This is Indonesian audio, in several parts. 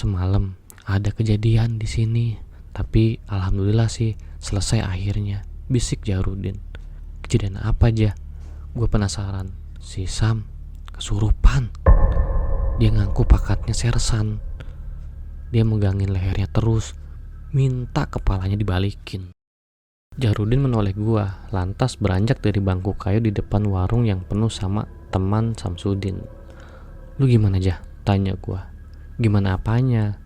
Semalam ada kejadian di sini, tapi alhamdulillah sih selesai akhirnya, bisik Jahrudin. Kejadian apa aja? Gue penasaran. Si Sam kesurupan. Dia ngaku pakatnya sersan. Dia megangin lehernya terus, minta kepalanya dibalikin. Jahrudin menoleh gue, lantas beranjak dari bangku kayu di depan warung yang penuh sama teman Samsudin. Lu gimana aja? Tanya gue. Gimana apanya?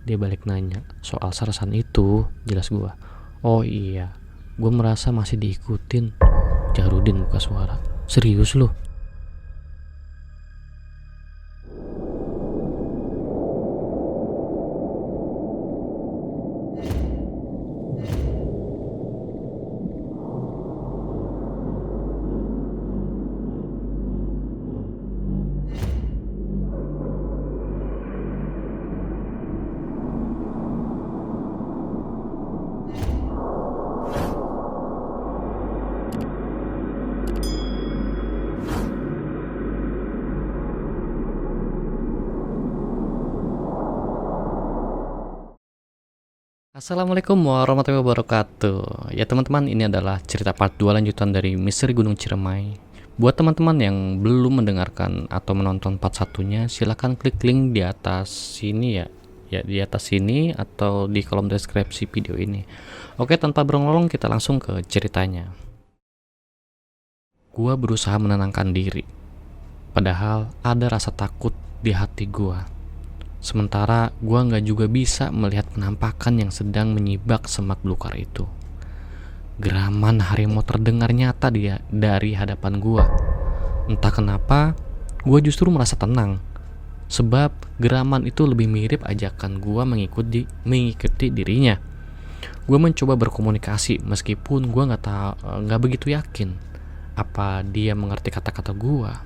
Dia balik nanya. Soal sersan itu, jelas gue. Oh iya, gue merasa masih diikutin. Jahrudin buka suara. Serius lu? Assalamualaikum warahmatullahi wabarakatuh. Ya teman-teman, ini adalah cerita part 2 lanjutan dari Misteri Gunung Ciremai. Buat teman-teman yang belum mendengarkan atau menonton part 1-nya, silahkan klik link di atas sini ya. Ya di atas sini atau di kolom deskripsi video ini. Oke, tanpa berlong-long kita langsung ke ceritanya. Gua berusaha menenangkan diri. Padahal ada rasa takut di hati gua. Sementara gua nggak juga bisa melihat penampakan yang sedang menyibak semak belukar itu. Geraman harimau terdengar nyata dari hadapan gua. Entah kenapa, gua justru merasa tenang. Sebab geraman itu lebih mirip ajakan gua mengikuti dirinya. Gua mencoba berkomunikasi meskipun gua nggak begitu yakin apa dia mengerti kata-kata gua.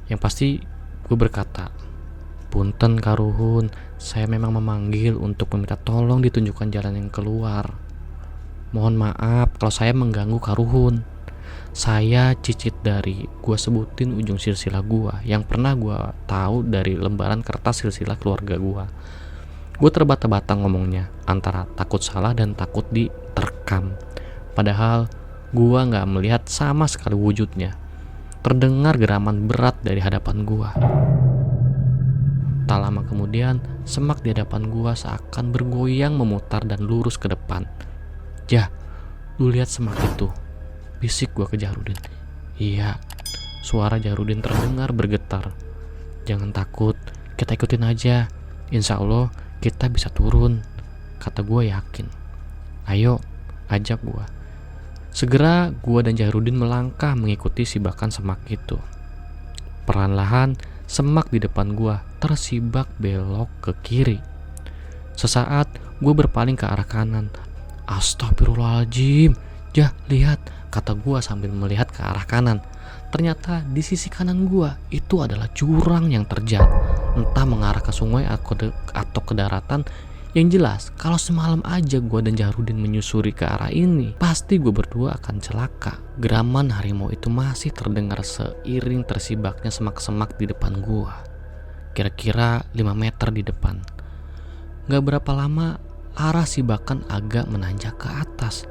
Yang pasti gua berkata, "Punten Karuhun, saya memang memanggil untuk meminta tolong ditunjukkan jalan yang keluar. Mohon maaf kalau saya mengganggu Karuhun. Saya Cicit dari," gua sebutin ujung silsilah gua yang pernah gua tahu dari lembaran kertas silsilah keluarga gua. Gua terbata-bata ngomongnya antara takut salah dan takut diterkam. Padahal gua nggak melihat sama sekali wujudnya. Terdengar geraman berat dari hadapan gua. Tak lama kemudian, semak di hadapan gua seakan bergoyang memutar dan lurus ke depan. "Jah, lu lihat semak itu?" bisik gua ke Jahrudin. "Iya." Suara Jahrudin terdengar bergetar. "Jangan takut, kita ikutin aja. Insya Allah kita bisa turun," kata gua yakin. "Ayo," ajak gua. Segera gua dan Jahrudin melangkah mengikuti sibakan semak itu. Perlahan-lahan semak di depan gua tersibak belok ke kiri. Sesaat gua berpaling ke arah kanan. "Astagfirullahaladzim, Jah, lihat," kata gua sambil melihat ke arah kanan. Ternyata di sisi kanan gua itu adalah jurang yang terjal, entah mengarah ke sungai atau ke daratan. Yang jelas, kalau semalam aja gua dan Jahrudin menyusuri ke arah ini, pasti gua berdua akan celaka. Geraman harimau itu masih terdengar seiring tersibaknya semak-semak di depan gua. Kira-kira 5 meter di depan. Gak berapa lama, arah sibakan agak menanjak ke atas.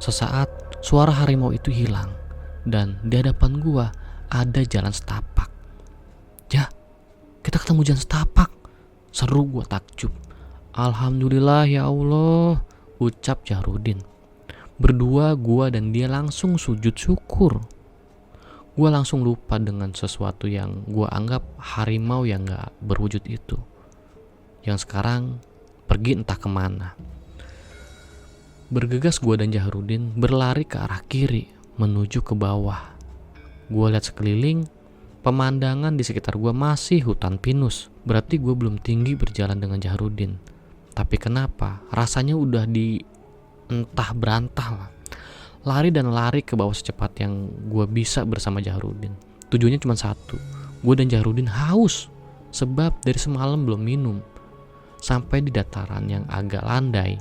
Sesaat, suara harimau itu hilang. Dan di hadapan gua ada jalan setapak. "Jah, kita ketemu jalan setapak," seru gua takjub. "Alhamdulillah ya Allah," ucap Jahrudin. Berdua gua dan dia langsung sujud syukur. Gua langsung lupa dengan sesuatu yang gua anggap harimau yang gak berwujud itu, yang sekarang pergi entah kemana. Bergegas gua dan Jahrudin berlari ke arah kiri menuju ke bawah. Gua lihat sekeliling, pemandangan di sekitar gua masih hutan pinus. Berarti gua belum tinggi berjalan dengan Jahrudin. Tapi kenapa rasanya udah di entah berantah lah. Lari dan lari ke bawah secepat yang gue bisa bersama Jahrudin. Tujuannya cuma satu, gue dan Jahrudin haus. Sebab dari semalam belum minum. Sampai di dataran yang agak landai,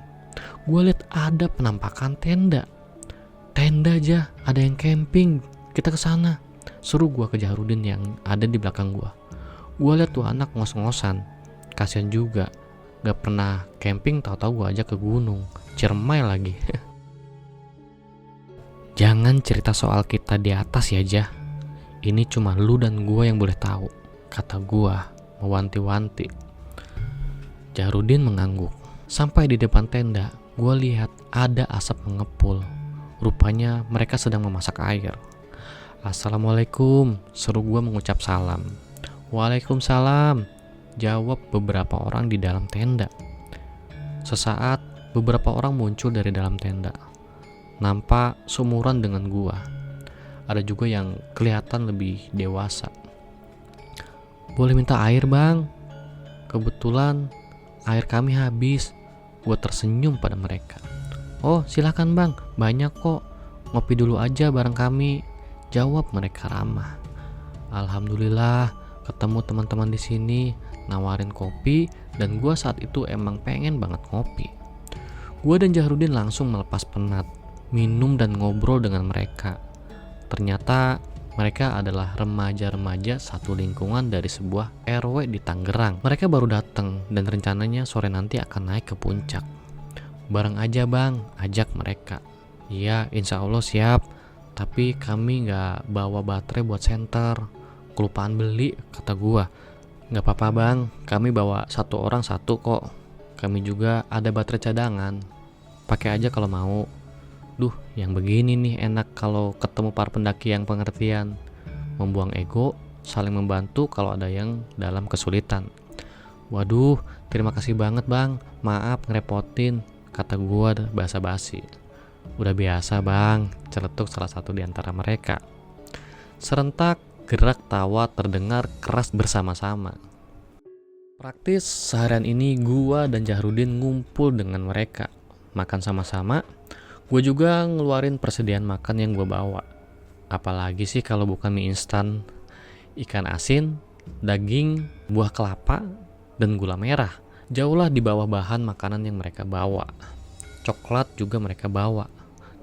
gue lihat ada penampakan tenda. "Tenda aja, ada yang camping, kita ke sana," seru gue ke Jahrudin yang ada di belakang gue. Gue lihat tuh anak ngos-ngosan. Kasian juga, gak pernah camping tahu-tahu gue ajak ke gunung, Ciremai lagi. Jangan cerita soal kita di atas ya, Jah. Ini cuma lu dan gue yang boleh tahu, kata gue mewanti-wanti. Jahrudin mengangguk. Sampai di depan tenda, gue lihat ada asap mengepul. Rupanya mereka sedang memasak air. Assalamualaikum, seru gue mengucap salam. Waalaikumsalam, jawab beberapa orang di dalam tenda. Sesaat, beberapa orang muncul dari dalam tenda. Nampak seumuran dengan gua. Ada juga yang kelihatan lebih dewasa. Boleh minta air, Bang? Kebetulan air kami habis. Gua tersenyum pada mereka. Oh, silakan Bang, banyak kok. Ngopi dulu aja bareng kami, jawab mereka ramah. Alhamdulillah, ketemu teman-teman di sini nawarin kopi dan gua saat itu emang pengen banget ngopi. Gua dan Jahrudin langsung melepas penat, minum dan ngobrol dengan mereka. Ternyata mereka adalah remaja-remaja satu lingkungan dari sebuah RW di Tangerang. Mereka baru datang dan rencananya sore nanti akan naik ke puncak. Bareng aja Bang, ajak mereka. Iya, insya Allah siap. Tapi kami gak bawa baterai buat senter. Kelupaan beli, kata gua. Gak apa-apa Bang, kami bawa satu orang satu kok. Kami juga ada baterai cadangan. Pakai aja kalau mau. Duh, yang begini nih enak kalau ketemu para pendaki yang pengertian. Membuang ego, saling membantu kalau ada yang dalam kesulitan. Waduh, terima kasih banget Bang. Maaf ngerepotin, kata gua basa-basi. Udah biasa Bang, celetuk salah satu di antara mereka. Serentak, gerak tawa terdengar keras bersama-sama. Praktis seharian ini gua dan Jahrudin ngumpul dengan mereka. Makan sama-sama. Gue juga ngeluarin persediaan makan yang gue bawa. Apalagi sih kalau bukan mie instan, ikan asin, daging, buah kelapa, dan gula merah. Jauhlah di bawah bahan makanan yang mereka bawa. Coklat juga mereka bawa.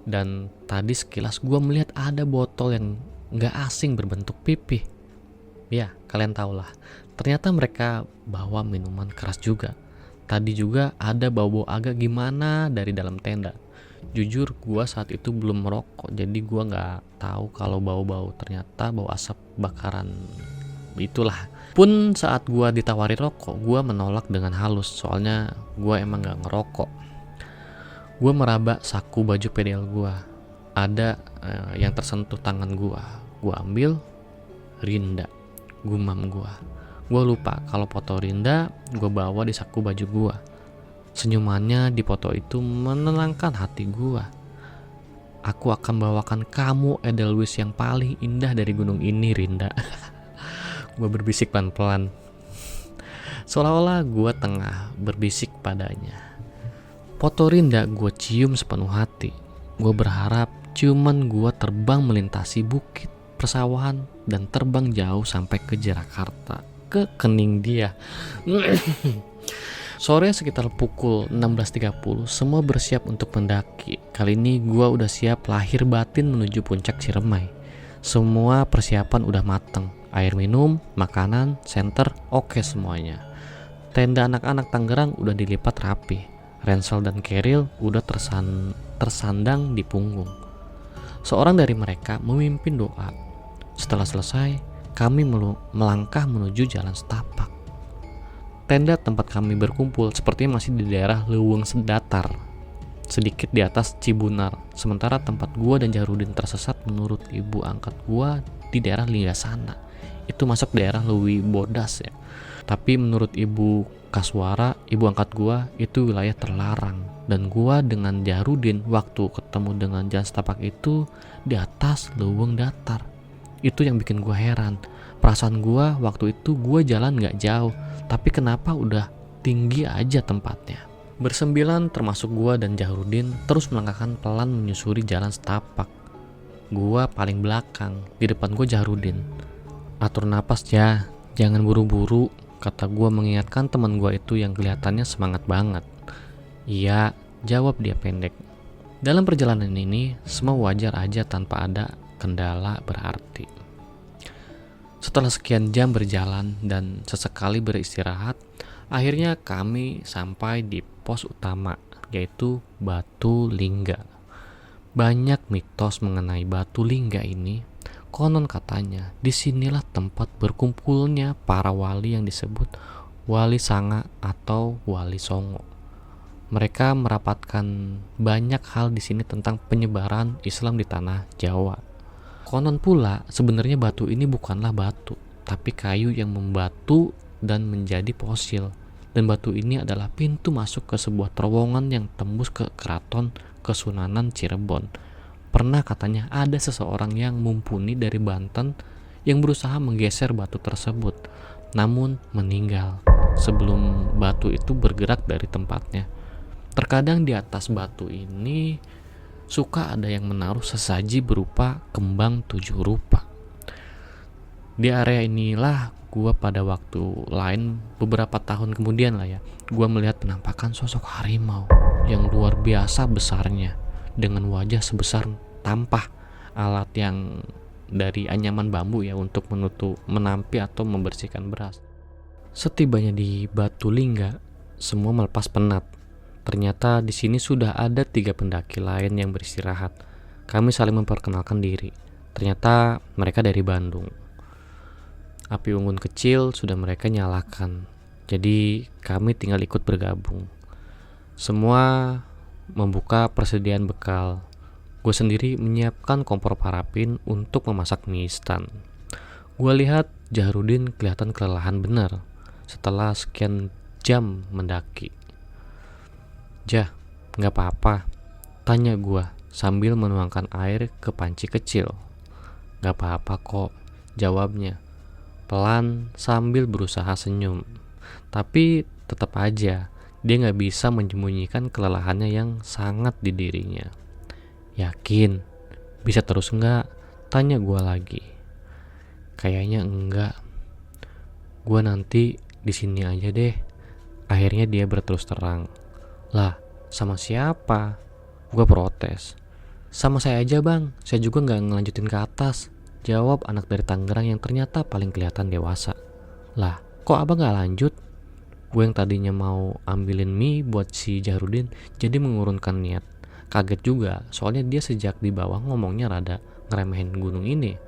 Dan tadi sekilas gue melihat ada botol yang gak asing berbentuk pipih. Ya, kalian tahulah. Ternyata mereka bawa minuman keras juga. Tadi juga ada bau-bau agak gimana dari dalam tenda. Jujur gua saat itu belum merokok, jadi gua nggak tahu kalau bau-bau, ternyata bau asap bakaran itulah. Pun saat gua ditawari rokok, gua menolak dengan halus, soalnya gua emang nggak ngerokok. Gua meraba saku baju PDL gua, ada yang tersentuh tangan gua ambil. Rinda, gumam gua lupa kalau foto Rinda gua bawa di saku baju gua. Senyumannya di foto itu menenangkan hati gua. Aku akan bawakan kamu Edelweiss yang paling indah dari gunung ini, Rinda. Gua berbisik pelan-pelan. Seolah-olah gua tengah berbisik padanya. Foto Rinda gua cium sepenuh hati. Gua berharap ciuman gua terbang melintasi bukit, persawahan, dan terbang jauh sampai ke Jakarta, ke kening dia. Sore sekitar pukul 16.30, semua bersiap untuk mendaki. Kali ini gua udah siap lahir batin menuju puncak Ciremai. Semua persiapan udah mateng. Air minum, makanan, senter, oke semuanya. Tenda anak-anak Tangerang udah dilipat rapi. Ransel dan Keril udah tersandang di punggung. Seorang dari mereka memimpin doa. Setelah selesai, kami melangkah menuju jalan setapak. Tenda tempat kami berkumpul sepertinya masih di daerah Leuweung Datar, sedikit di atas Cibunar. Sementara tempat gua dan Jahrudin tersesat menurut ibu angkat gua di daerah Linggasana. Itu masuk daerah Lewi Bodas ya. Tapi menurut ibu Kaswara, ibu angkat gua, itu wilayah terlarang. Dan gua dengan Jahrudin waktu ketemu dengan jalan setapak itu di atas Leuweung Datar. Itu yang bikin gua heran. Perasaan gua waktu itu gua jalan gak jauh, tapi kenapa udah tinggi aja tempatnya. Bersembilan termasuk gua dan Jahrudin terus melangkahkan pelan menyusuri jalan setapak. Gua paling belakang, di depan gua Jahrudin. Atur napas ya, jangan buru-buru, kata gua mengingatkan teman gua itu yang kelihatannya semangat banget. Iya, jawab dia pendek. Dalam perjalanan ini semua wajar aja tanpa ada kendala berarti. Setelah sekian jam berjalan dan sesekali beristirahat, Akhirnya kami sampai di pos utama, yaitu Batu Lingga. Banyak mitos mengenai Batu Lingga ini. Konon katanya, disinilah tempat berkumpulnya para wali yang disebut Wali Sanga atau Wali Songo. Mereka merapatkan banyak hal di sini tentang penyebaran Islam di tanah Jawa. Konon pula, sebenarnya batu ini bukanlah batu, tapi kayu yang membatu dan menjadi fosil. Dan batu ini adalah pintu masuk ke sebuah terowongan yang tembus ke keraton Kesunanan Cirebon. Pernah katanya ada seseorang yang mumpuni dari Banten yang berusaha menggeser batu tersebut, namun meninggal sebelum batu itu bergerak dari tempatnya. Terkadang di atas batu ini suka ada yang menaruh sesaji berupa kembang 7 rupa. Di area inilah gua pada waktu lain beberapa tahun kemudian lah ya, gua melihat penampakan sosok harimau yang luar biasa besarnya dengan wajah sebesar tampah alat yang dari anyaman bambu ya untuk menampi atau membersihkan beras. Setibanya di Batu Lingga, semua melepas penat. Ternyata di sini sudah ada 3 pendaki lain yang beristirahat. Kami saling memperkenalkan diri. Ternyata mereka dari Bandung. Api unggun kecil sudah mereka nyalakan. Jadi kami tinggal ikut bergabung. Semua membuka persediaan bekal. Gue sendiri menyiapkan kompor parafin untuk memasak mie instan. Gue lihat Jahrudin kelihatan kelelahan benar setelah sekian jam mendaki. "Jah, gak apa-apa?" tanya gua sambil menuangkan air ke panci kecil. "Gak apa-apa kok," jawabnya, pelan sambil berusaha senyum. Tapi tetap aja, dia gak bisa menyembunyikan kelelahannya yang sangat di dirinya. "Yakin? Bisa terus gak?" tanya gua lagi. "Kayaknya enggak. Gua nanti di sini aja deh." Akhirnya dia berterus terang. "Lah, sama siapa?" Gue protes. "Sama saya aja bang, saya juga gak ngelanjutin ke atas," jawab anak dari Tangerang yang ternyata paling kelihatan dewasa. "Lah, kok abang gak lanjut?" Gue yang tadinya mau ambilin mie buat si Jahrudin jadi mengurungkan niat. Kaget juga, soalnya dia sejak di bawah ngomongnya rada ngeremehin gunung ini.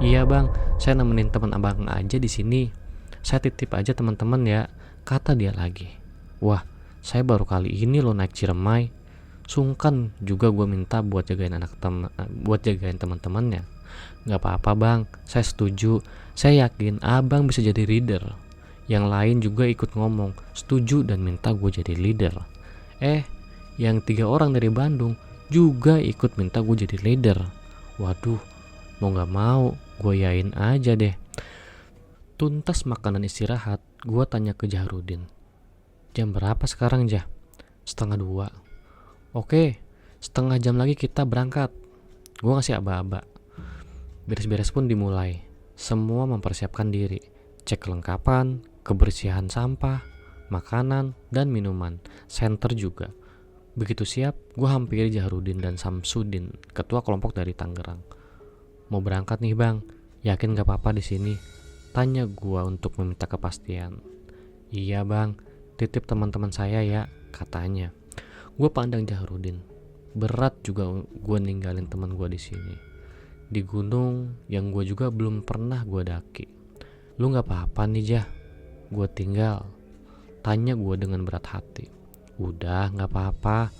"Iya bang, saya nemenin teman abang aja di sini. Saya titip aja teman-teman ya," kata dia lagi. Wah, saya baru kali ini lo naik Ciremai. Sungkan juga gue minta buat jagain teman-temannya. "Gak apa-apa bang, saya setuju. Saya yakin abang bisa jadi leader." Yang lain juga ikut ngomong, setuju dan minta gue jadi leader. Yang 3 orang dari Bandung juga ikut minta gue jadi leader. Waduh, mau gak mau, gue yain aja deh. Tuntas makanan istirahat, gue tanya ke Jahrudin. "Jam berapa sekarang, Jah?" "1:30. "Oke, setengah jam lagi kita berangkat." Gue ngasih aba-aba. Beres-beres pun dimulai. Semua mempersiapkan diri. Cek kelengkapan, kebersihan sampah, makanan, dan minuman. Senter juga. Begitu siap, gue hampiri Jahrudin dan Samsudin, ketua kelompok dari Tangerang. "Mau berangkat nih bang, yakin gak apa-apa di sini?" tanya gue untuk meminta kepastian. "Iya bang, titip teman-teman saya ya," katanya. Gue pandang Jahrudin. Berat juga gue ninggalin teman gue di sini, di gunung yang gue juga belum pernah gue daki. "Lu nggak apa-apa nih Jah, gue tinggal?" tanya gue dengan berat hati. "Udah, nggak apa-apa.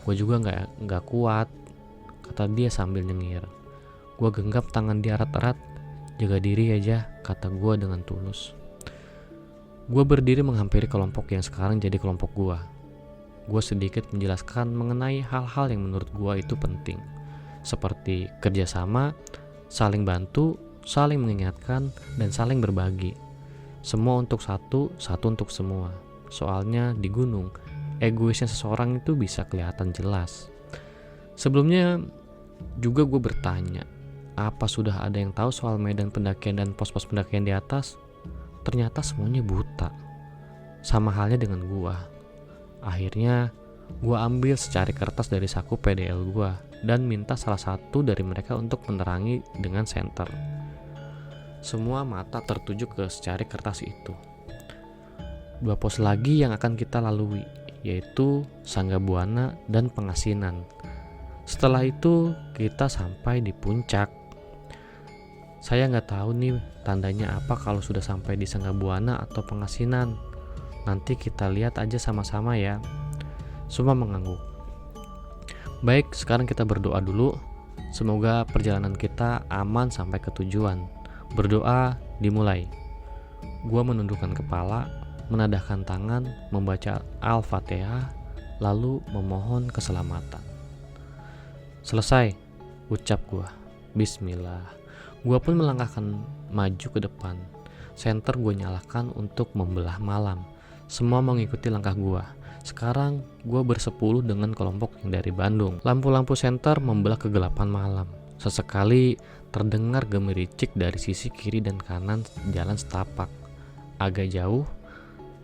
Gue juga nggak kuat," kata dia sambil nyengir. Gue genggam tangan dia erat-erat. "Jaga diri aja," kata gue dengan tulus. Gue berdiri menghampiri kelompok yang sekarang jadi kelompok gue. Gue sedikit menjelaskan mengenai hal-hal yang menurut gue itu penting, seperti kerjasama, saling bantu, saling mengingatkan, dan saling berbagi. Semua untuk satu untuk semua. Soalnya di gunung, egoisnya seseorang itu bisa kelihatan jelas. Sebelumnya juga gue bertanya, apa sudah ada yang tahu soal medan pendakian dan pos-pos pendakian di atas? Ternyata semuanya buta. Sama halnya dengan gua. Akhirnya gua ambil secari kertas dari saku PDL gua dan minta salah satu dari mereka untuk menerangi dengan senter. Semua mata tertuju ke secari kertas itu. 2 pos lagi yang akan kita lalui, yaitu Sanggabuana dan Pengasinan. Setelah itu kita sampai di puncak. Saya nggak tahu nih tandanya apa kalau sudah sampai di Sanggabuana atau Pengasinan. Nanti kita lihat aja sama-sama ya. Semua mengangguk. Baik, sekarang kita berdoa dulu. Semoga perjalanan kita aman sampai ke tujuan. Berdoa dimulai. Gua menundukkan kepala, menadahkan tangan, membaca Al-Fatihah, lalu memohon keselamatan. Selesai, ucap gua. Bismillah. Gua pun melangkahkan maju ke depan. Senter gue nyalakan untuk membelah malam. Semua mengikuti langkah gua. Sekarang gue bersepuluh dengan kelompok yang dari Bandung. Lampu-lampu senter membelah kegelapan malam. Sesekali terdengar gemericik dari sisi kiri dan kanan jalan setapak. Agak jauh,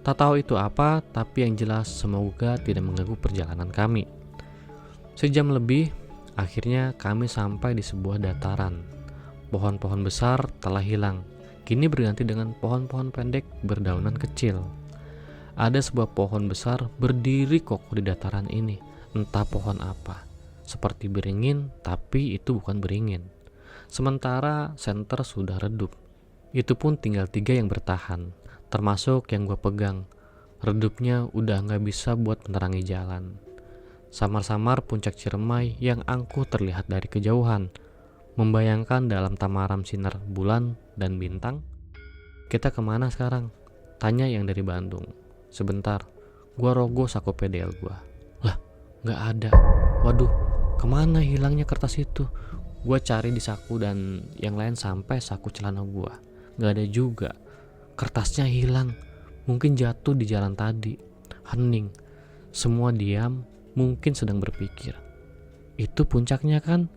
tak tahu itu apa, tapi yang jelas semoga tidak mengganggu perjalanan kami. Sejam lebih, akhirnya kami sampai di sebuah dataran. Pohon-pohon besar telah hilang, kini berganti dengan pohon-pohon pendek berdaunan kecil. Ada sebuah pohon besar berdiri kokoh di dataran ini, entah pohon apa. Seperti beringin, tapi itu bukan beringin. Sementara senter sudah redup. Itu pun tinggal 3 yang bertahan, termasuk yang gue pegang. Redupnya udah gak bisa buat menerangi jalan. Samar-samar puncak Ciremai yang angkuh terlihat dari kejauhan, membayangkan dalam tamaram sinar bulan dan bintang. Kita kemana sekarang? Tanya yang dari Bandung. Sebentar, gua rogoh saku pedel gua. Lah, gak ada. Waduh, kemana hilangnya kertas itu? Gua cari di saku dan yang lain sampai saku celana gua. Gak ada juga. Kertasnya hilang. Mungkin jatuh di jalan tadi. Hening. Semua diam, mungkin sedang berpikir. Itu puncaknya kan?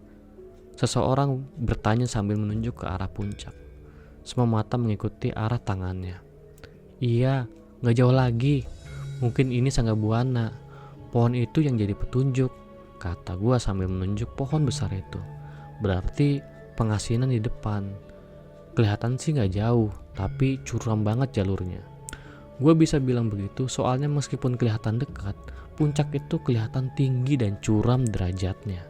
Seseorang bertanya sambil menunjuk ke arah puncak. Semua mata mengikuti arah tangannya. Iya, gak jauh lagi. Mungkin ini Sanggabuana. Pohon itu yang jadi petunjuk, kata gua sambil menunjuk pohon besar itu. Berarti Pengasinan di depan. Kelihatan sih gak jauh, tapi curam banget jalurnya. Gua bisa bilang begitu soalnya meskipun kelihatan dekat, puncak itu kelihatan tinggi dan curam derajatnya.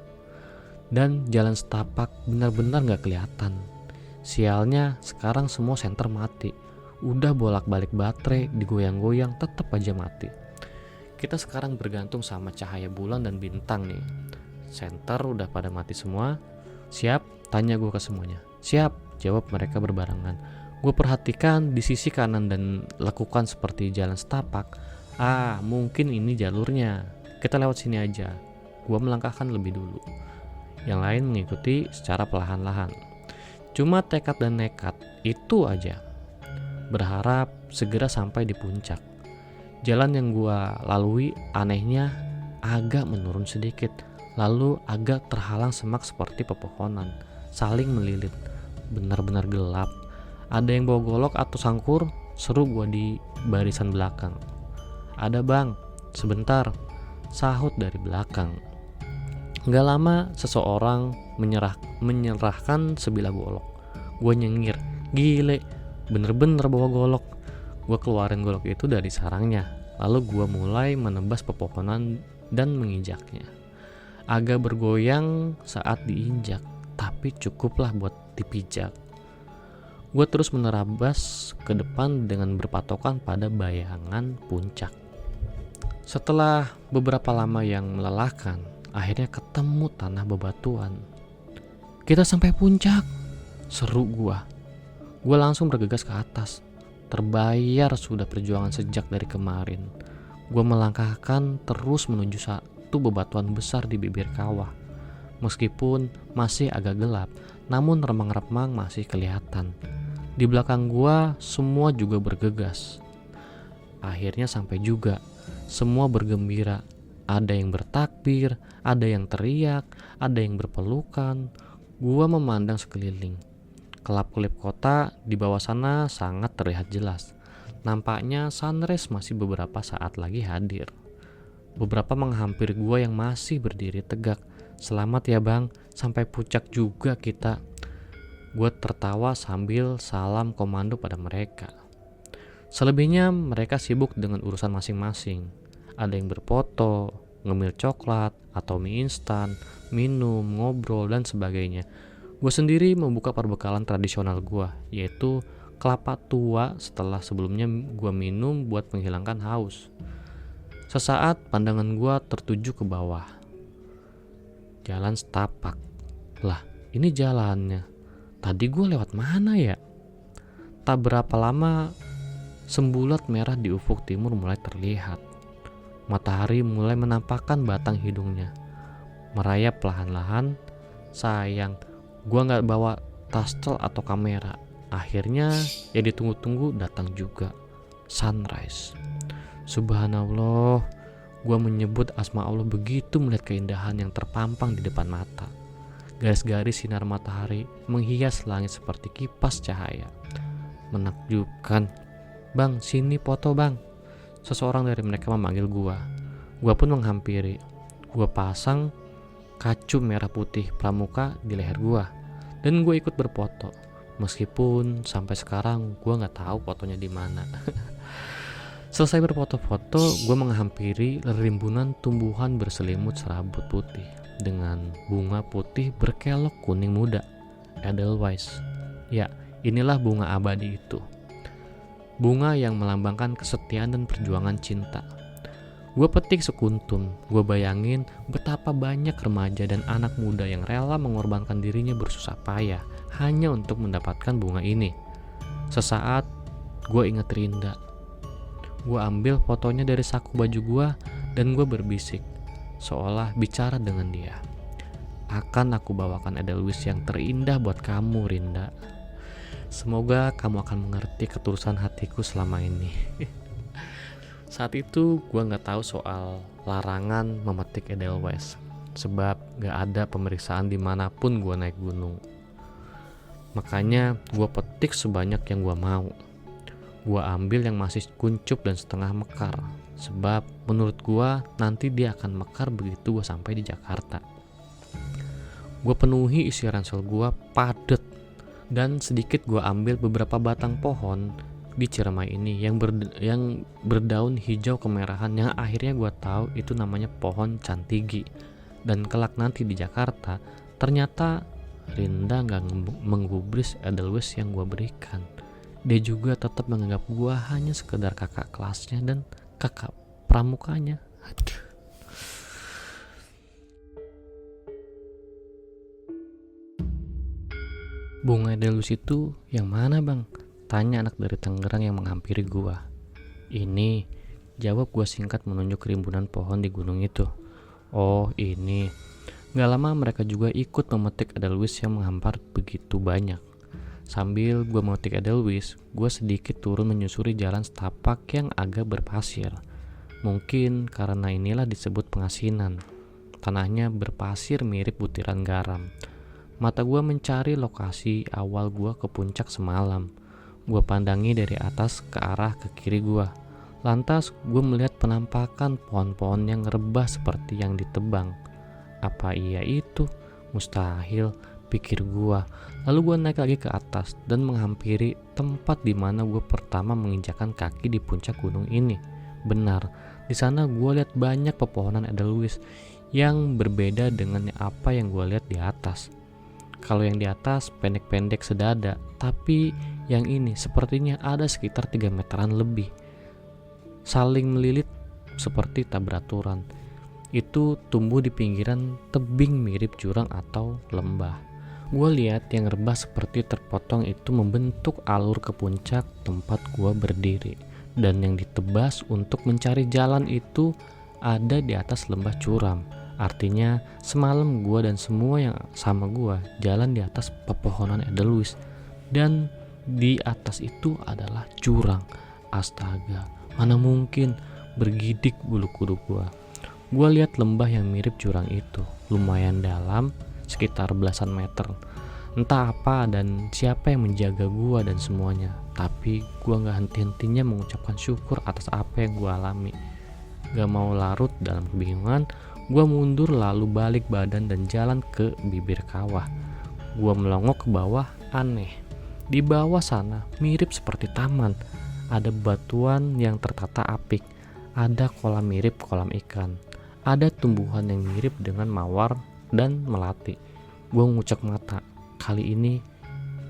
Dan jalan setapak benar-benar gak kelihatan. Sialnya sekarang semua senter mati. Udah bolak-balik baterai, digoyang-goyang tetap aja mati. Kita sekarang bergantung sama cahaya bulan dan bintang nih. Senter udah pada mati semua. Siap? Tanya gue ke semuanya. Siap, jawab mereka berbarengan. Gue perhatikan di sisi kanan dan lakukan seperti jalan setapak. Mungkin ini jalurnya. Kita lewat sini aja. Gue melangkahkan lebih dulu. Yang lain mengikuti secara perlahan-lahan. Cuma tekad dan nekat, itu aja. Berharap segera sampai di puncak. Jalan yang gua lalui anehnya agak menurun sedikit, lalu agak terhalang semak seperti pepohonan, saling melilit. Benar-benar gelap. Ada yang bawa golok atau sangkur, seru gua di barisan belakang. Ada bang, sebentar, sahut dari belakang. Gak lama seseorang menyerahkan sebilah golok. Gua nyengir, gile, bener-bener bawa golok. Gue keluarin golok itu dari sarangnya. Lalu gue mulai menebas pepohonan dan menginjaknya. Agak bergoyang saat diinjak, tapi cukuplah buat dipijak. Gue terus menerabas ke depan dengan berpatokan pada bayangan puncak. Setelah beberapa lama yang melelahkan, akhirnya ketemu tanah bebatuan. Kita sampai puncak, seru gue. Gue langsung bergegas ke atas. Terbayar sudah perjuangan sejak dari kemarin. Gue melangkahkan terus menuju satu bebatuan besar di bibir kawah. Meskipun masih agak gelap, namun remang-remang masih kelihatan. Di belakang gue semua juga bergegas. Akhirnya sampai juga. Semua bergembira. Ada yang bertakbir, ada yang teriak, ada yang berpelukan. Gue memandang sekeliling. Kelap-kelip kota di bawah sana sangat terlihat jelas. Nampaknya sunrise masih beberapa saat lagi hadir. Beberapa menghampiri gua yang masih berdiri tegak. Selamat ya bang, sampai puncak juga kita. Gua tertawa sambil salam komando pada mereka. Selebihnya mereka sibuk dengan urusan masing-masing. Ada yang berfoto, ngemil coklat, atau mie instan, minum, ngobrol, dan sebagainya. Gue sendiri membuka perbekalan tradisional gue, yaitu kelapa tua setelah sebelumnya gue minum buat menghilangkan haus. Sesaat pandangan gue tertuju ke bawah. Jalan setapak. Lah, ini jalannya. Tadi gue lewat mana ya? Tak berapa lama, sembulat merah di ufuk timur mulai terlihat. Matahari mulai menampakkan batang hidungnya. Merayap perlahan-lahan. Sayang, gue gak bawa tastel atau kamera. Akhirnya yang ditunggu-tunggu datang juga. Sunrise. Subhanallah, gue menyebut asma Allah begitu melihat keindahan yang terpampang di depan mata. Garis-garis sinar matahari menghias langit seperti kipas cahaya. Menakjubkan. Bang, sini foto bang. Seseorang dari mereka memanggil gua. Gua pun menghampiri. Gua pasang kacu merah putih pramuka di leher gua. Dan gua ikut berfoto. Meskipun sampai sekarang gua nggak tahu fotonya di mana. Selesai berfoto-foto, gua menghampiri rimbunan tumbuhan berselimut serabut putih dengan bunga putih berkelok kuning muda. Edelweiss. Ya, inilah bunga abadi itu. Bunga yang melambangkan kesetiaan dan perjuangan cinta. Gue petik sekuntum. Gue bayangin betapa banyak remaja dan anak muda yang rela mengorbankan dirinya bersusah payah hanya untuk mendapatkan bunga ini. Sesaat gue ingat Rinda. Gue ambil fotonya dari saku baju gue dan gue berbisik, seolah bicara dengan dia. Akan aku bawakan Edelweiss yang terindah buat kamu, Rinda. Semoga kamu akan mengerti ketulusan hatiku selama ini. Saat itu gue gak tahu soal larangan memetik Edelweiss, sebab gak ada pemeriksaan dimanapun gue naik gunung. Makanya gue petik sebanyak yang gue mau. Gue ambil yang masih kuncup dan setengah mekar, sebab menurut gue nanti dia akan mekar begitu gue sampai di Jakarta. Gue penuhi isi ransel gue padet. Dan sedikit gue ambil beberapa batang pohon di Ciremai ini yang berdaun hijau kemerahan yang akhirnya gue tahu itu namanya pohon cantigi. Dan kelak nanti di Jakarta ternyata Rinda gak menggubris Edelweiss yang gue berikan. Dia juga tetap menganggap gue hanya sekedar kakak kelasnya dan kakak pramukanya. Aduh. Bunga Edelweiss itu yang mana bang? Tanya anak dari Tangerang yang menghampiri gua. Ini, jawab gua singkat menunjuk rimbunan pohon di gunung itu. Oh ini. Gak lama mereka juga ikut memetik Edelweiss yang menghampar begitu banyak. Sambil gua memetik Edelweiss, gua sedikit turun menyusuri jalan setapak yang agak berpasir. Mungkin karena inilah disebut pengasinan. Tanahnya berpasir mirip butiran garam. Mata gue mencari lokasi awal gue ke puncak semalam. Gue pandangi dari atas ke arah ke kiri gue. Lantas gue melihat penampakan pohon-pohon yang rebah seperti yang ditebang. Apa iya itu? Mustahil, pikir gue. Lalu gue naik lagi ke atas dan menghampiri tempat di mana gue pertama menginjakan kaki di puncak gunung ini. Benar, di sana gue lihat banyak pepohonan Edelweiss yang berbeda dengan apa yang gue lihat di atas. Kalau yang di atas pendek-pendek sedada, tapi yang ini sepertinya ada sekitar 3 meteran lebih. Saling melilit seperti tak beraturan. Itu tumbuh di pinggiran tebing mirip jurang atau lembah. Gue lihat yang rebah seperti terpotong itu membentuk alur ke puncak tempat gue berdiri. Dan yang ditebas untuk mencari jalan itu ada di atas lembah curam. Artinya semalam gue dan semua yang sama gue jalan di atas pepohonan Edelweiss. Dan di atas itu adalah jurang. Astaga, mana mungkin, bergidik bulu kuduk gue. Gue lihat lembah yang mirip jurang itu, lumayan dalam, sekitar belasan meter. Entah apa dan siapa yang menjaga gue dan semuanya. Tapi gue gak henti-hentinya mengucapkan syukur atas apa yang gue alami. Gak mau larut dalam kebingungan, gue mundur lalu balik badan dan jalan ke bibir kawah. Gue melongok ke bawah, aneh. Di bawah sana mirip seperti taman. Ada batuan yang tertata apik, ada kolam mirip kolam ikan, ada tumbuhan yang mirip dengan mawar dan melati. Gue ngucek mata, kali ini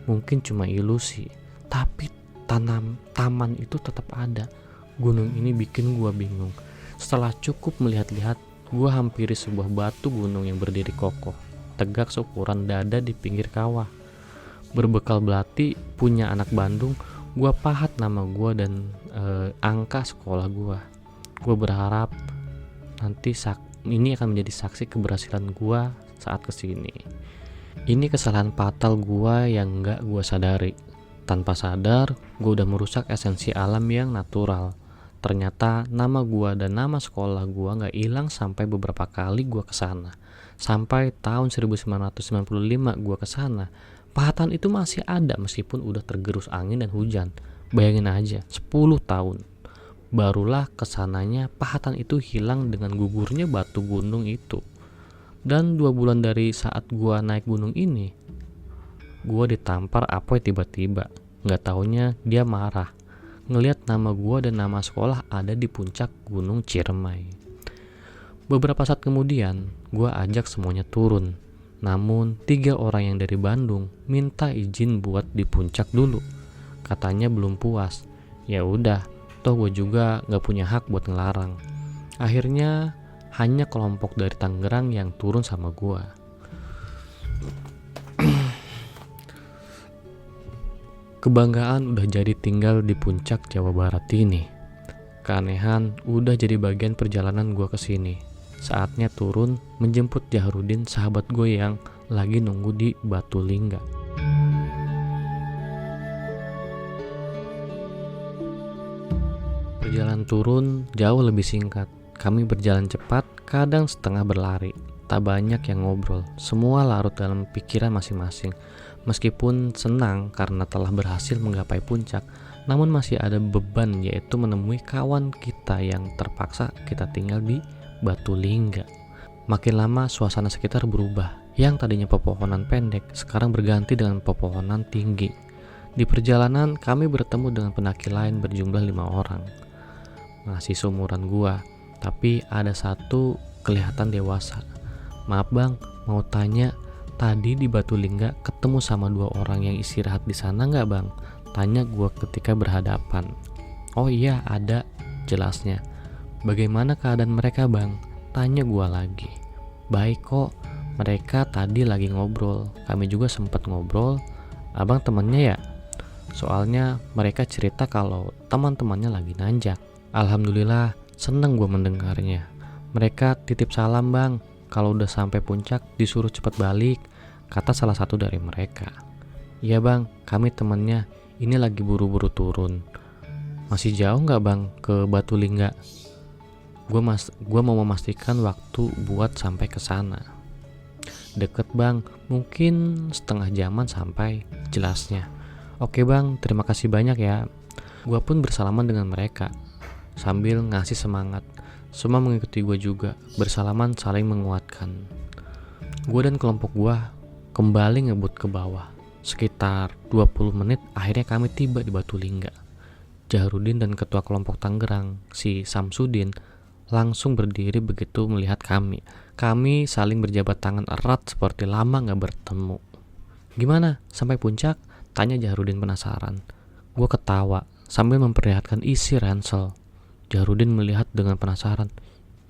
mungkin cuma ilusi, tapi taman itu tetap ada. Gunung ini bikin gue bingung. Setelah cukup melihat-lihat, gue hampiri sebuah batu gunung yang berdiri kokoh, tegak seukuran dada di pinggir kawah. Berbekal belati punya anak Bandung, gue pahat nama gue dan angka sekolah gue. Gue berharap nanti ini akan menjadi saksi keberhasilan gue saat kesini. Ini kesalahan fatal gue yang gak gue sadari. Tanpa sadar, gue udah merusak esensi alam yang natural. Ternyata nama gue dan nama sekolah gue gak hilang sampai beberapa kali gue kesana. Sampai tahun 1995 gue kesana, pahatan itu masih ada meskipun udah tergerus angin dan hujan. Bayangin aja, 10 tahun. Barulah kesananya pahatan itu hilang dengan gugurnya batu gunung itu. Dan 2 bulan dari saat gue naik gunung ini, gue ditampar Apoy tiba-tiba. Gak taunya dia marah ngelihat nama gue dan nama sekolah ada di puncak gunung Ciremai. Beberapa saat kemudian, gue ajak semuanya turun. Namun 3 orang yang dari Bandung minta izin buat di puncak dulu. Katanya belum puas. Ya udah, toh gue juga gak punya hak buat ngelarang. Akhirnya hanya kelompok dari Tangerang yang turun sama gue. Kebanggaan udah jadi tinggal di puncak Jawa Barat ini. Keanehan udah jadi bagian perjalanan gue kesini. Saatnya turun menjemput Jahrudin, sahabat gue yang lagi nunggu di Batu Lingga. Perjalanan turun jauh lebih singkat. Kami berjalan cepat, kadang setengah berlari. Tak banyak yang ngobrol, semua larut dalam pikiran masing-masing. Meskipun senang karena telah berhasil menggapai puncak, namun masih ada beban, yaitu menemui kawan kita yang terpaksa kita tinggal di Batu Lingga. Makin lama suasana sekitar berubah. Yang tadinya pepohonan pendek sekarang berganti dengan pepohonan tinggi. Di perjalanan kami bertemu dengan pendaki lain berjumlah 5 orang. Masih seumuran gua, tapi ada satu kelihatan dewasa. Maaf bang, mau tanya, tadi di Batu Lingga ketemu sama 2 orang yang istirahat di sana nggak bang? Tanya gua ketika berhadapan. Oh iya ada, jelasnya. Bagaimana keadaan mereka bang? Tanya gua lagi. Baik kok, mereka tadi lagi ngobrol. Kami juga sempat ngobrol. Abang temannya ya? Soalnya mereka cerita kalau teman-temannya lagi nanjak. Alhamdulillah, seneng gua mendengarnya. Mereka titip salam bang. Kalau udah sampai puncak disuruh cepat balik, kata salah satu dari mereka. Iya bang, kami temennya, ini lagi buru-buru turun. Masih jauh nggak bang ke Batu Lingga? Gua mau memastikan waktu buat sampai ke sana. Deket bang, mungkin setengah jaman sampai, jelasnya. Oke bang, terima kasih banyak ya. Gua pun bersalaman dengan mereka sambil ngasih semangat. Semua mengikuti gue juga, bersalaman saling menguatkan. Gue dan kelompok gue kembali ngebut ke bawah. Sekitar 20 menit akhirnya kami tiba di Batu Lingga. Jahrudin dan ketua kelompok Tangerang, si Samsudin, langsung berdiri begitu melihat kami. Kami saling berjabat tangan erat seperti lama gak bertemu. Gimana, sampai puncak? Tanya Jahrudin penasaran. Gue ketawa sambil memperlihatkan isi ransel. Jahrudin melihat dengan penasaran.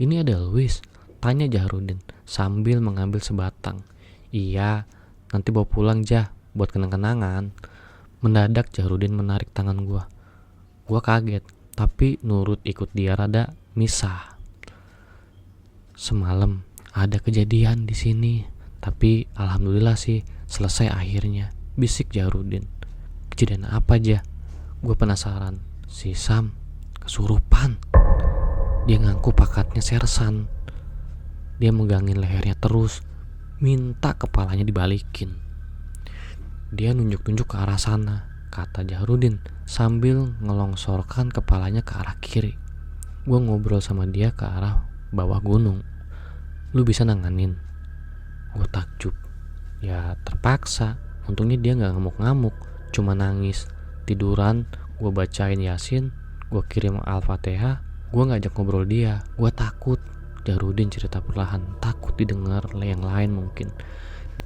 Ini ada Luis? Tanya Jahrudin sambil mengambil sebatang. Iya, nanti bawa pulang Jah, buat kenang-kenangan. Mendadak Jahrudin menarik tangan gua. Gua kaget, tapi nurut ikut dia rada misah. Semalam ada kejadian di sini, tapi alhamdulillah sih selesai akhirnya, bisik Jahrudin. Kejadian apa aja? Gua penasaran. Si Sam kesurupan. Dia ngaku pakatnya sersan. Dia megangin lehernya terus, minta kepalanya dibalikin. Dia nunjuk-nunjuk ke arah sana, kata Jahrudin sambil ngelongsorkan kepalanya ke arah kiri. Gue ngobrol sama dia ke arah bawah gunung. Lu bisa nanganin? Gue takjub. Ya terpaksa. Untungnya dia gak ngamuk-ngamuk, cuma nangis. Tiduran, Gue bacain Yasin, gue kirim Al-Fatihah, gue ngajak ngobrol dia. Gue takut. Jahrudin cerita perlahan, takut didengar yang lain mungkin.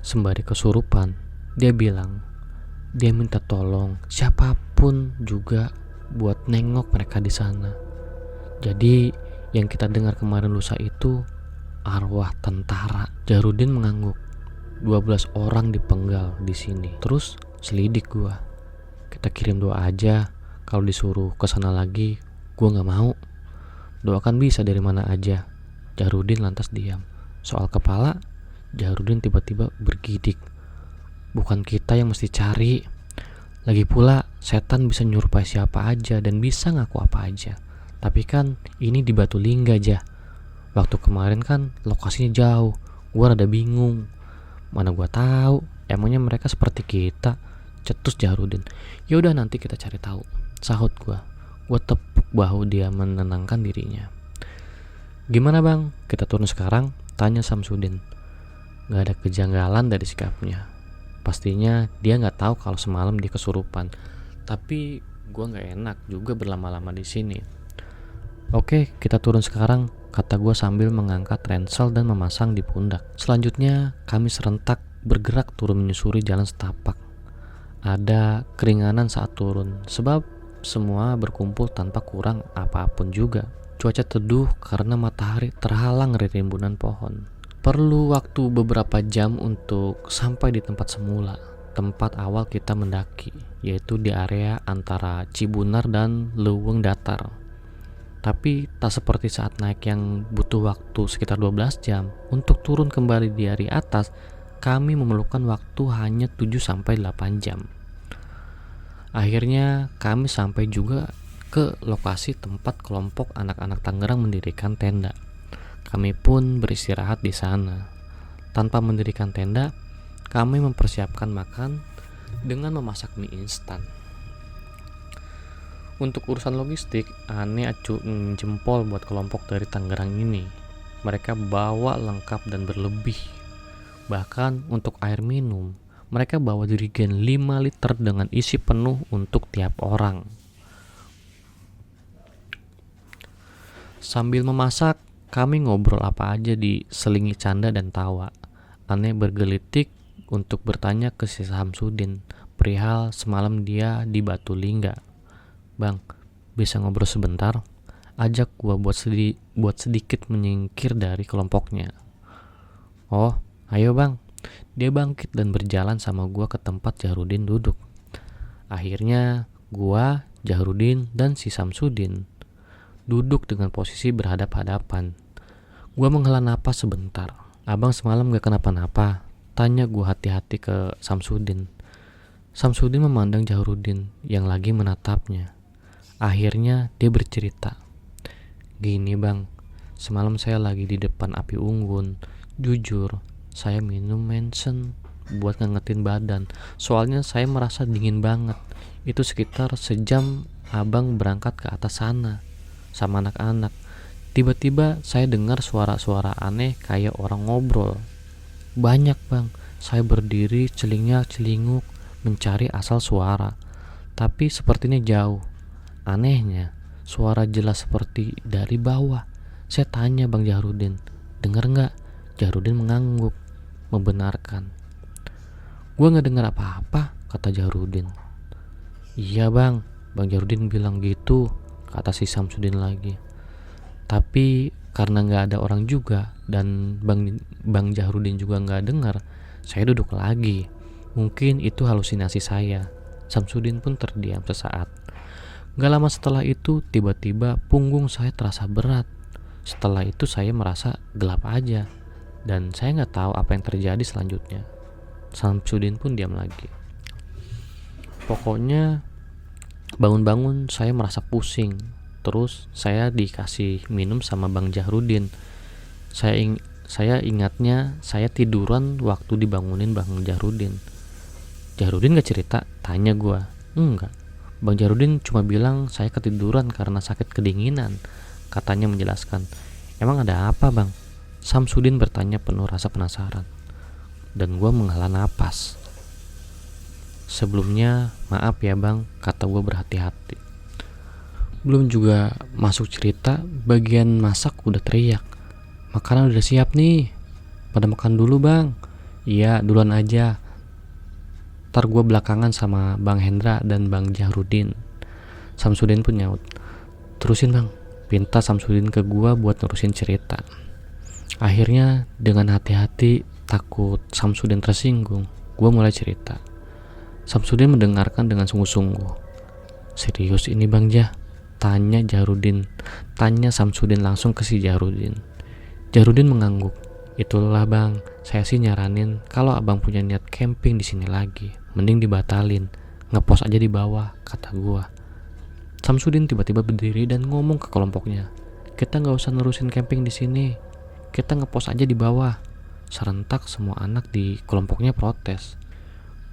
Sembari kesurupan, dia bilang dia minta tolong siapapun juga buat nengok mereka di sana. Jadi yang kita dengar kemarin lusa itu arwah tentara. Jahrudin mengangguk. 12 orang dipenggal di sini. Terus selidik gua. Kita kirim doa aja. Kalau disuruh ke sana lagi, gua nggak mau. Doakan bisa dari mana aja. Jahrudin lantas diam. Soal kepala, Jahrudin tiba-tiba bergidik. Bukan kita yang mesti cari. Lagi pula setan bisa nyerupai siapa aja dan bisa ngaku apa aja. Tapi kan ini di Batu Lingga aja. Waktu kemarin kan lokasinya jauh. Gua rada bingung. Mana gua tahu, emangnya mereka seperti kita? Cetus Jahrudin. Ya udah nanti kita cari tahu. Sahut gua. Gua tepuk bahu dia menenangkan dirinya. Gimana bang? Kita turun sekarang? Tanya Samsudin. Gak ada kejanggalan dari sikapnya. Pastinya dia gak tahu kalau semalam dia kesurupan. Tapi gue gak enak juga berlama-lama di sini. Oke, kita turun sekarang, kata gue sambil mengangkat ransel dan memasang di pundak. Selanjutnya kami serentak bergerak turun menyusuri jalan setapak. Ada keringanan saat turun, sebab semua berkumpul tanpa kurang apapun juga. Cuaca teduh karena matahari terhalang dari rimbunan pohon. Perlu waktu beberapa jam untuk sampai di tempat semula, tempat awal kita mendaki, yaitu di area antara Cibunar dan Leuweung Datar. Tapi tak seperti saat naik yang butuh waktu sekitar 12 jam. Untuk turun kembali di area atas, kami memerlukan waktu hanya 7-8 jam. Akhirnya kami sampai juga ke lokasi tempat kelompok anak-anak Tangerang mendirikan tenda. Kami pun beristirahat di sana. Tanpa mendirikan tenda, kami mempersiapkan makan dengan memasak mie instan. Untuk urusan logistik, aneh acungin jempol buat kelompok dari Tangerang ini. Mereka bawa lengkap dan berlebih. Bahkan untuk air minum, mereka bawa jerigen 5 liter dengan isi penuh untuk tiap orang. Sambil memasak, kami ngobrol apa aja diselingi canda dan tawa. Aneh bergelitik untuk bertanya ke si Samsudin perihal semalam dia di Batu Lingga. Bang, bisa ngobrol sebentar? Ajak gua buat sedikit menyingkir dari kelompoknya. Oh, ayo bang. Dia bangkit dan berjalan sama gua ke tempat Jahrudin duduk. Akhirnya gua, Jahrudin, dan si Samsudin duduk dengan posisi berhadap-hadapan. Gua menghela napas sebentar. Abang semalam gak kenapa-napa? Tanya gua hati-hati ke Samsudin. Samsudin memandang Jahrudin yang lagi menatapnya. Akhirnya dia bercerita. Gini bang, semalam saya lagi di depan api unggun. Jujur, saya minum Mensen buat ngangetin badan. Soalnya saya merasa dingin banget. Itu sekitar sejam abang berangkat ke atas sana sama anak-anak. Tiba-tiba saya dengar suara-suara aneh kayak orang ngobrol. Banyak bang. Saya berdiri celingak-celinguk mencari asal suara, tapi sepertinya jauh. Anehnya, suara jelas seperti dari bawah. Saya tanya Bang Jahrudin, dengar nggak? Jahrudin mengangguk, membenarkan. Gue nggak dengar apa-apa, kata Jahrudin. Iya bang, Bang Jahrudin bilang gitu, kata si Samsudin lagi. Tapi karena nggak ada orang juga dan Bang Jahrudin juga nggak dengar, saya duduk lagi. Mungkin itu halusinasi saya. Samsudin pun terdiam sesaat. Gak lama setelah itu tiba-tiba punggung saya terasa berat. Setelah itu saya merasa gelap aja dan saya nggak tahu apa yang terjadi selanjutnya. Samsudin pun diam lagi. Pokoknya bangun-bangun saya merasa pusing. Terus saya dikasih minum sama Bang Jahrudin. Saya ingatnya saya tiduran waktu dibangunin Bang Jahrudin. Jahrudin gak cerita? Tanya gue. Enggak. Bang Jahrudin cuma bilang saya ketiduran karena sakit kedinginan. Katanya menjelaskan. Emang ada apa bang? Samsudin bertanya penuh rasa penasaran. Dan gue menghela napas. Sebelumnya maaf ya bang, kata gue berhati-hati. Belum juga masuk cerita, bagian masak udah teriak, makanan udah siap nih, pada makan dulu bang. Iya duluan aja, ntar gue belakangan sama Bang Hendra dan Bang Jahrudin. Samsudin pun nyaut, terusin bang, pinta Samsudin ke gue buat nerusin cerita. Akhirnya dengan hati-hati, takut Samsudin tersinggung, gue mulai cerita. Samsudin mendengarkan dengan sungguh-sungguh. Serius ini bang Jah? Tanya Jahrudin. Tanya Samsudin langsung ke si Jahrudin. Jahrudin mengangguk. Itulah bang, saya sih nyaranin kalau abang punya niat camping di sini lagi, mending dibatalin, ngepos aja di bawah, kata gua. Samsudin tiba-tiba berdiri dan ngomong ke kelompoknya, kita nggak usah nerusin camping di sini, kita ngepos aja di bawah. Serentak semua anak di kelompoknya protes.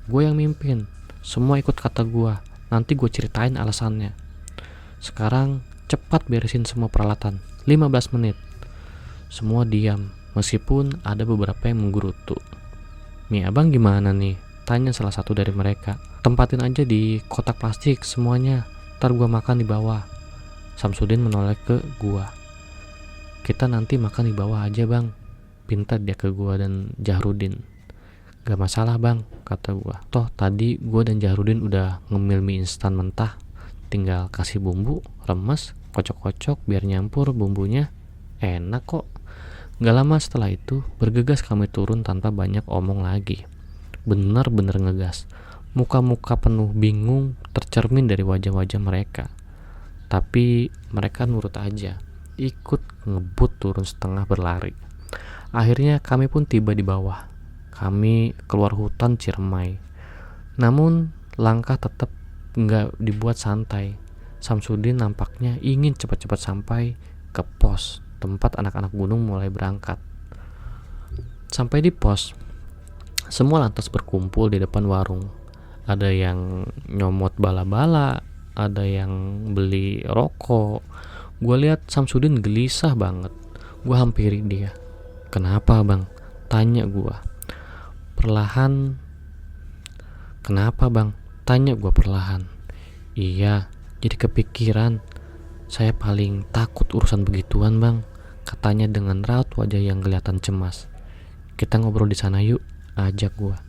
Gue yang mimpin, semua ikut kata gua. Nanti gue ceritain alasannya. Sekarang cepat beresin semua peralatan, 15 menit. Semua diam, meskipun ada beberapa yang menggerutu. Nih abang gimana nih? Tanya salah satu dari mereka. Tempatin aja di kotak plastik semuanya, ntar gua makan di bawah. Samsudin menoleh ke gua. Kita nanti makan di bawah aja bang, pinta dia ke gua dan Jahrudin. Gak masalah bang, kata gua. Toh tadi gua dan Jahrudin udah ngemil mie instan mentah, tinggal kasih bumbu, remes, kocok-kocok biar nyampur bumbunya. Enak kok. Gak lama setelah itu, bergegas kami turun tanpa banyak omong lagi. Bener-bener ngegas. Muka-muka penuh bingung tercermin dari wajah-wajah mereka. Tapi mereka nurut aja, ikut ngebut turun setengah berlari. Akhirnya kami pun tiba di bawah. Kami keluar hutan Ciremai. Namun langkah tetap gak dibuat santai. Samsudin nampaknya ingin cepat-cepat sampai ke pos tempat anak-anak gunung mulai berangkat. Sampai di pos, semua lantas berkumpul di depan warung. Ada yang nyomot bala-bala, ada yang beli rokok. Gue lihat Samsudin gelisah banget. Gue hampiri dia. Kenapa bang? Tanya gue. Perlahan. Kenapa bang? Tanya gue perlahan. Iya, jadi kepikiran. Saya paling takut urusan begituan bang, katanya dengan raut wajah yang kelihatan cemas. Kita ngobrol di sana yuk, ajak gua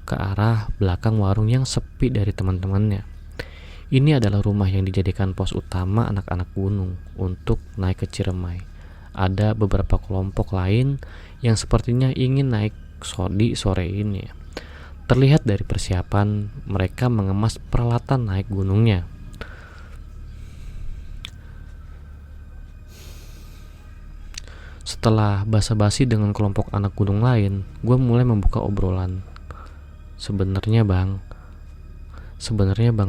ke arah belakang warung yang sepi dari teman-temannya. Ini adalah rumah yang dijadikan pos utama anak-anak gunung untuk naik ke Ciremai. Ada beberapa kelompok lain yang sepertinya ingin naik di sore ini. Terlihat dari persiapan mereka mengemas peralatan naik gunungnya. Setelah basa-basi dengan kelompok anak gunung lain, gue mulai membuka obrolan. Sebenarnya bang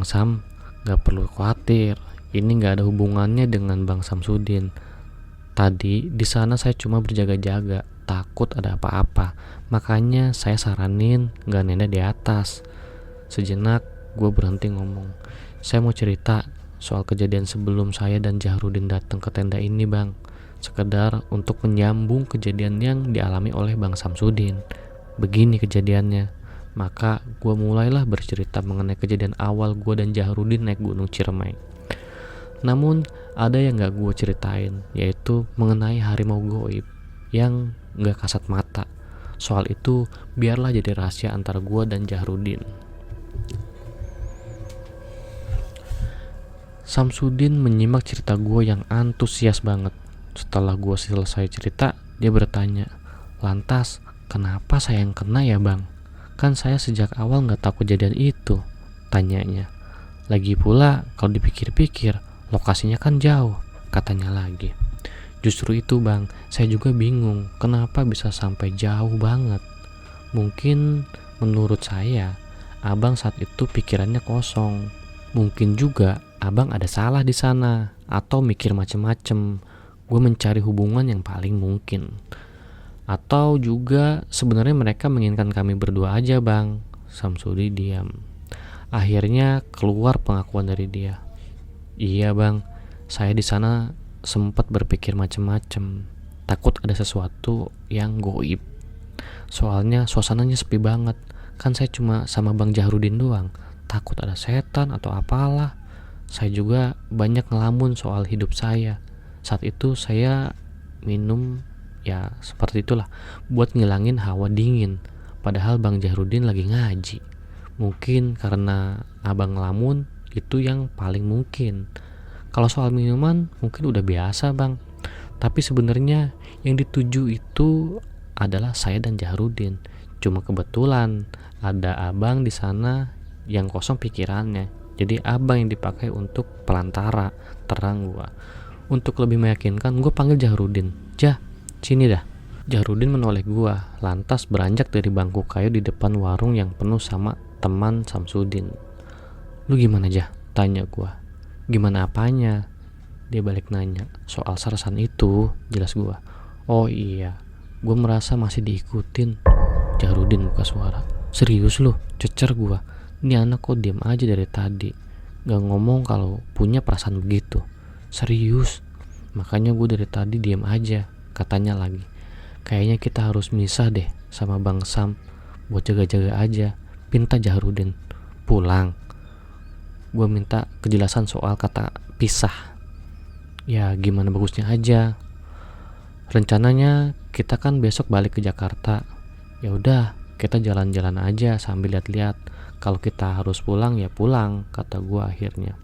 Sam, gak perlu khawatir. Ini gak ada hubungannya dengan Bang Samsudin. Tadi di sana saya cuma berjaga-jaga, takut ada apa-apa. Makanya saya saranin gak nenda di atas. Sejenak gue berhenti ngomong. Saya mau cerita soal kejadian sebelum saya dan Jahrudin datang ke tenda ini bang. Sekedar untuk menyambung kejadian yang dialami oleh Bang Samsudin. Begini kejadiannya. Maka gue mulailah bercerita mengenai kejadian awal gue dan Jahrudin naik gunung Ciremai. Namun ada yang gak gue ceritain, yaitu mengenai harimau goib yang gak kasat mata. Soal itu biarlah jadi rahasia antara gue dan Jahrudin. Samsudin menyimak cerita gue yang antusias banget. Setelah gue selesai cerita, dia bertanya, lantas kenapa saya yang kena ya bang? Kan saya sejak awal gak tahu kejadian itu, tanyanya. Lagi pula kalau dipikir-pikir, lokasinya kan jauh, katanya lagi. Justru itu bang, saya juga bingung kenapa bisa sampai jauh banget. Mungkin menurut saya, abang saat itu pikirannya kosong. Mungkin juga abang ada salah di sana, atau mikir macem-macem. Gue mencari hubungan yang paling mungkin. Atau juga sebenarnya mereka menginginkan kami berdua aja bang. Samsudi diam. Akhirnya keluar pengakuan dari dia. Iya bang, saya di sana sempat berpikir macem-macem. Takut ada sesuatu yang goib. Soalnya suasananya sepi banget. Kan saya cuma sama Bang Jahrudin doang. Takut ada setan atau apalah. Saya juga banyak ngelamun soal hidup saya. Saat itu saya minum ya seperti itulah buat ngilangin hawa dingin. Padahal Bang Jahrudin lagi ngaji. Mungkin karena abang ngelamun itu yang paling mungkin. Kalau soal minuman mungkin udah biasa bang. Tapi sebenarnya yang dituju itu adalah saya dan Jahrudin. Cuma kebetulan ada abang di sana yang kosong pikirannya. Jadi abang yang dipakai untuk pelantara, terang gua. Untuk lebih meyakinkan, gue panggil Jahrudin. Jah, sini dah. Jahrudin menoleh gua, lantas beranjak dari bangku kayu di depan warung yang penuh sama teman Samsudin. Lu gimana Jah? Tanya gua. Gimana apanya? Dia balik nanya. Soal sarasan itu, jelas gua. Oh iya, gua merasa masih diikutin. Jahrudin buka suara. Serius lu? Cecer gua. Ini anak kok diam aja dari tadi. Gak ngomong kalau punya perasaan begitu. Serius? Makanya gue dari tadi diam aja. Katanya lagi. Kayaknya kita harus misah deh sama Bang Sam. Buat jaga-jaga aja. Pinta Jahrudin. Pulang. Gue minta kejelasan soal kata pisah. Ya gimana bagusnya aja. Rencananya kita kan besok balik ke Jakarta. Ya udah, kita jalan-jalan aja sambil lihat-lihat. Kalau kita harus pulang ya pulang, kata gue akhirnya.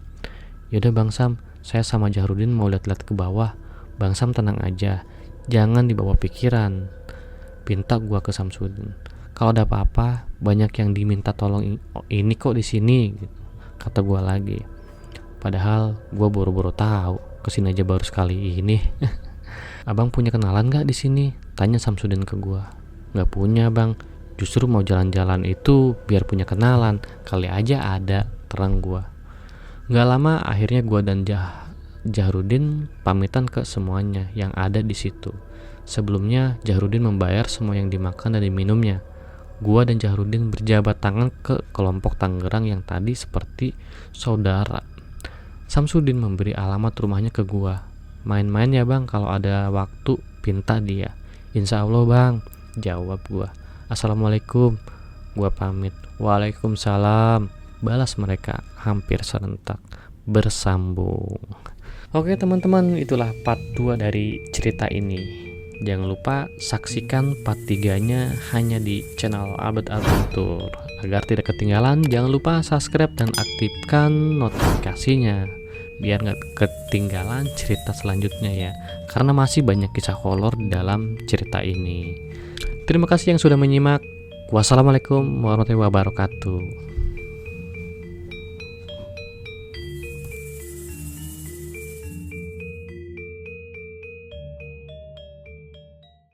Yaudah Bang Sam, saya sama Jahrudin mau lihat-lihat ke bawah. Bang Sam tenang aja, jangan dibawa pikiran. Pinta gue ke Samsudin. Kalau ada apa-apa, banyak yang diminta tolong ini kok di sini, gitu, kata gue lagi. Padahal gue buru-buru tahu, kesini aja baru sekali ini. Abang punya kenalan nggak di sini? Tanya Samsudin ke gue. Nggak punya bang. Justru mau jalan-jalan itu biar punya kenalan. Kali aja ada, terang gua. Gak lama akhirnya gua dan Jahrudin pamitan ke semuanya yang ada di situ. Sebelumnya Jahrudin membayar semua yang dimakan dan diminumnya. Gua dan Jahrudin berjabat tangan ke kelompok Tangerang yang tadi seperti saudara. Samsudin memberi alamat rumahnya ke gua. Main-main ya bang, kalau ada waktu pinta dia. Insya Allah bang, jawab gua. Assalamualaikum, gua pamit. Waalaikumsalam, balas mereka hampir serentak bersambung. Oke teman-teman, itulah part 2 dari cerita ini. Jangan lupa saksikan part 3-nya hanya di channel Albert Adventure. Agar tidak ketinggalan, jangan lupa subscribe dan aktifkan notifikasinya biar gak ketinggalan cerita selanjutnya ya. Karena masih banyak kisah horor dalam cerita ini. Terima kasih yang sudah menyimak. Wassalamualaikum warahmatullahi wabarakatuh.